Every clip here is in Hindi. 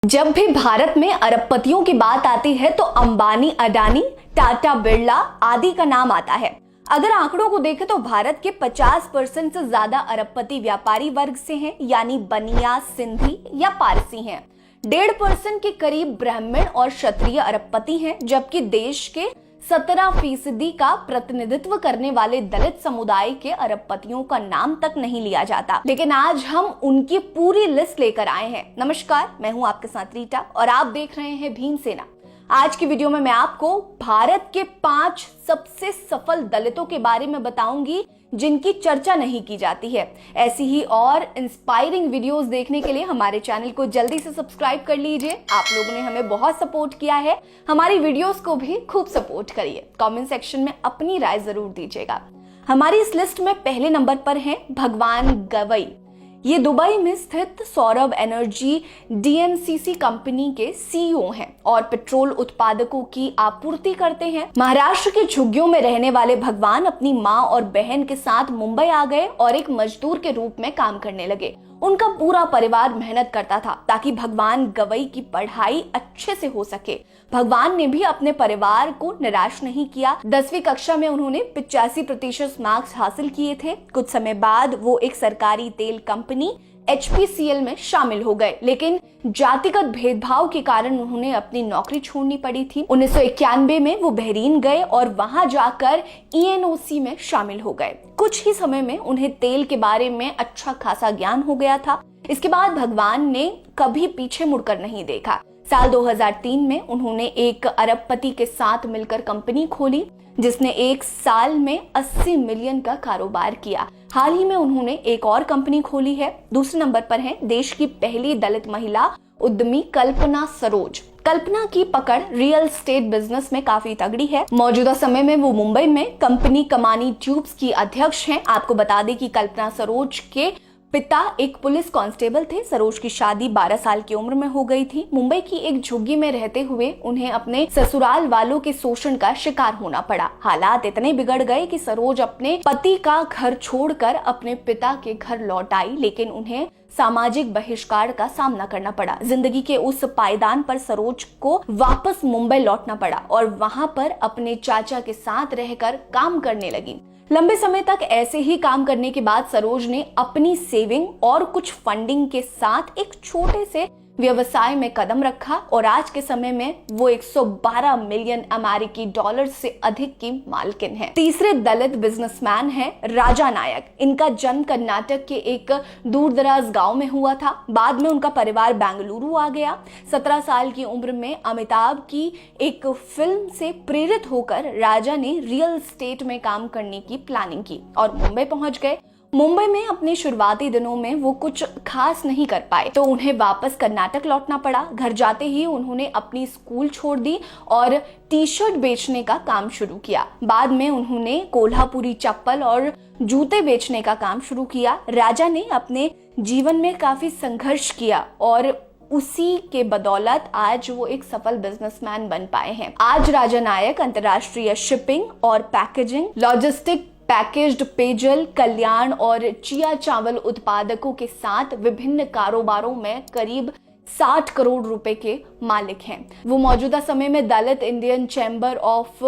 जब भी भारत में अरबपतियों की बात आती है तो अंबानी, अडानी, टाटा, बिरला आदि का नाम आता है। अगर आंकड़ों को देखें तो भारत के 50% से ज्यादा अरबपति व्यापारी वर्ग से हैं, यानी बनिया, सिंधी या पारसी हैं। 1.5% के करीब ब्राह्मण और क्षत्रिय अरबपति हैं, जबकि देश के 17% का प्रतिनिधित्व करने वाले दलित समुदाय के अरबपतियों का नाम तक नहीं लिया जाता। लेकिन आज हम उनकी पूरी लिस्ट लेकर आए हैं। नमस्कार, मैं हूं आपके साथ रीटा और आप देख रहे हैं भीमसेना। आज की वीडियो में मैं आपको भारत के 5 सबसे सफल दलितों के बारे में बताऊंगी जिनकी चर्चा नहीं की जाती है। ऐसी ही और इंस्पायरिंग वीडियोस देखने के लिए हमारे चैनल को जल्दी से सब्सक्राइब कर लीजिए। आप लोगों ने हमें बहुत सपोर्ट किया है, हमारी वीडियोस को भी खूब सपोर्ट करिए। कमेंट सेक्शन में अपनी राय जरूर दीजिएगा। हमारी इस लिस्ट में पहले नंबर पर हैं भगवान गवई। ये दुबई में स्थित सौरभ एनर्जी डीएमसीसी कंपनी के सीईओ हैं और पेट्रोल उत्पादकों की आपूर्ति करते हैं। महाराष्ट्र के झुग्गियों में रहने वाले भगवान अपनी मां और बहन के साथ मुंबई आ गए और एक मजदूर के रूप में काम करने लगे। उनका पूरा परिवार मेहनत करता था ताकि भगवान गवई की पढ़ाई अच्छे से हो सके। भगवान ने भी अपने परिवार को निराश नहीं किया। 10वीं कक्षा में उन्होंने 85% मार्क्स हासिल किए थे। कुछ समय बाद वो एक सरकारी तेल कंपनी HPCL में शामिल हो गए, लेकिन जातिगत भेदभाव के कारण उन्होंने अपनी नौकरी छोड़नी पड़ी थी। 1991 में वो बहरीन गए और वहां जाकर ENOC में शामिल हो गए। कुछ ही समय में उन्हें तेल के बारे में अच्छा खासा ज्ञान हो गया था। इसके बाद भगवान ने कभी पीछे मुड़कर नहीं देखा। साल 2003 में उन्होंने एक अरबपति के साथ मिलकर कंपनी खोली जिसने एक साल में 80 मिलियन का कारोबार किया। हाल ही में उन्होंने एक और कंपनी खोली है। दूसरे नंबर पर है देश की पहली दलित महिला उद्यमी कल्पना सरोज। कल्पना की पकड़ रियल एस्टेट बिजनेस में काफी तगड़ी है। मौजूदा समय में वो मुंबई में कंपनी कमानी ट्यूब्स की अध्यक्ष हैं। आपको बता दें कि कल्पना सरोज के पिता एक पुलिस कांस्टेबल थे। सरोज की शादी 12 साल की उम्र में हो गई थी। मुंबई की एक झुग्गी में रहते हुए उन्हें अपने ससुराल वालों के शोषण का शिकार होना पड़ा। हालात इतने बिगड़ गए कि सरोज अपने पति का घर छोड़कर अपने पिता के घर लौट आई, लेकिन उन्हें सामाजिक बहिष्कार का सामना करना पड़ा। जिंदगी के उस पायदान पर सरोज को वापस मुंबई लौटना पड़ा और वहां पर अपने चाचा के साथ रहकर काम करने लगी। लंबे समय तक ऐसे ही काम करने के बाद सरोज ने अपनी सेविंग और कुछ फंडिंग के साथ एक छोटे से व्यवसाय में कदम रखा और आज के समय में वो 112 मिलियन अमेरिकी डॉलर से अधिक की मालकिन है। तीसरे दलित बिजनेसमैन हैं राजा नायक। इनका जन्म कर्नाटक के एक दूरदराज गांव में हुआ था। बाद में उनका परिवार बेंगलुरु आ गया। 17 साल की उम्र में अमिताभ की एक फिल्म से प्रेरित होकर राजा ने रियल एस्टेट में काम करने की प्लानिंग की और मुंबई पहुंच गए। मुंबई में अपने शुरुआती दिनों में वो कुछ खास नहीं कर पाए तो उन्हें वापस कर्नाटक लौटना पड़ा। घर जाते ही उन्होंने अपनी स्कूल छोड़ दी और टी-शर्ट बेचने का काम शुरू किया। बाद में उन्होंने कोल्हापुरी चप्पल और जूते बेचने का काम शुरू किया। राजा ने अपने जीवन में काफी संघर्ष किया और उसी के बदौलत आज वो एक सफल बिजनेसमैन बन पाए हैं। आज राजा नायक अंतर्राष्ट्रीय शिपिंग और पैकेजिंग, लॉजिस्टिक, पैकेज्ड पेयजल, कल्याण और चिया चावल उत्पादकों के साथ विभिन्न कारोबारों में करीब 60 करोड़ रुपए के मालिक हैं। वो मौजूदा समय में Dalit Indian chamber of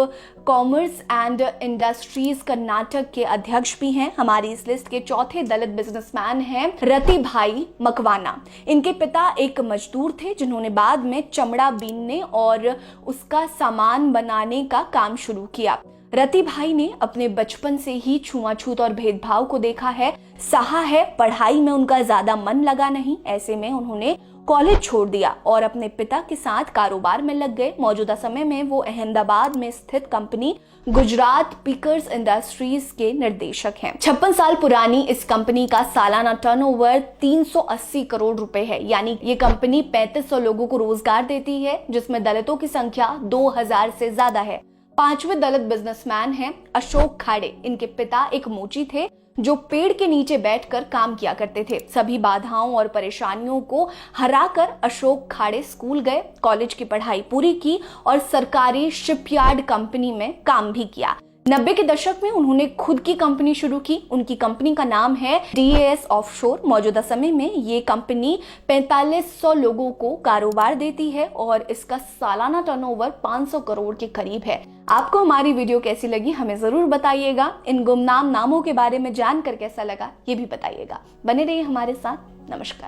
commerce and industries Karnataka के अध्यक्ष भी हैं। हमारी इस लिस्ट के चौथे दलित बिजनेसमैन हैं रति भाई मकवाना। इनके पिता एक मजदूर थे जिन्होंने बाद में चमड़ा बीनने और उसका सामान बनाने का काम शुरू किया। रति भाई ने अपने बचपन से ही छुआछूत और भेदभाव को देखा है, सहा है। पढ़ाई में उनका ज्यादा मन लगा नहीं। ऐसे में उन्होंने कॉलेज छोड़ दिया और अपने पिता के साथ कारोबार में लग गए। मौजूदा समय में वो अहमदाबाद में स्थित कंपनी गुजरात पिकर्स इंडस्ट्रीज के निर्देशक हैं। 56 साल पुरानी इस कंपनी का सालाना टर्नओवर 380 करोड़ रुपए है। यानी ये कंपनी 3500 लोगों को रोजगार देती है, जिसमें दलितों की संख्या 2000 से ज्यादा है। 5वें दलित बिजनेसमैन हैं अशोक खाड़े। इनके पिता एक मोची थे जो पेड़ के नीचे बैठकर काम किया करते थे। सभी बाधाओं और परेशानियों को हराकर अशोक खाड़े स्कूल गए, कॉलेज की पढ़ाई पूरी की और सरकारी शिपयार्ड कंपनी में काम भी किया। 90 के दशक में उन्होंने खुद की कंपनी शुरू की। उनकी कंपनी का नाम है DAS ऑफशोर। मौजूदा समय में ये कंपनी 4500 लोगों को कारोबार देती है और इसका सालाना टर्नओवर 500 करोड़ के करीब है। आपको हमारी वीडियो कैसी लगी हमें जरूर बताइएगा। इन गुमनाम नामों के बारे में जानकर कैसा लगा ये भी बताइएगा। बने रहिए हमारे साथ। नमस्कार।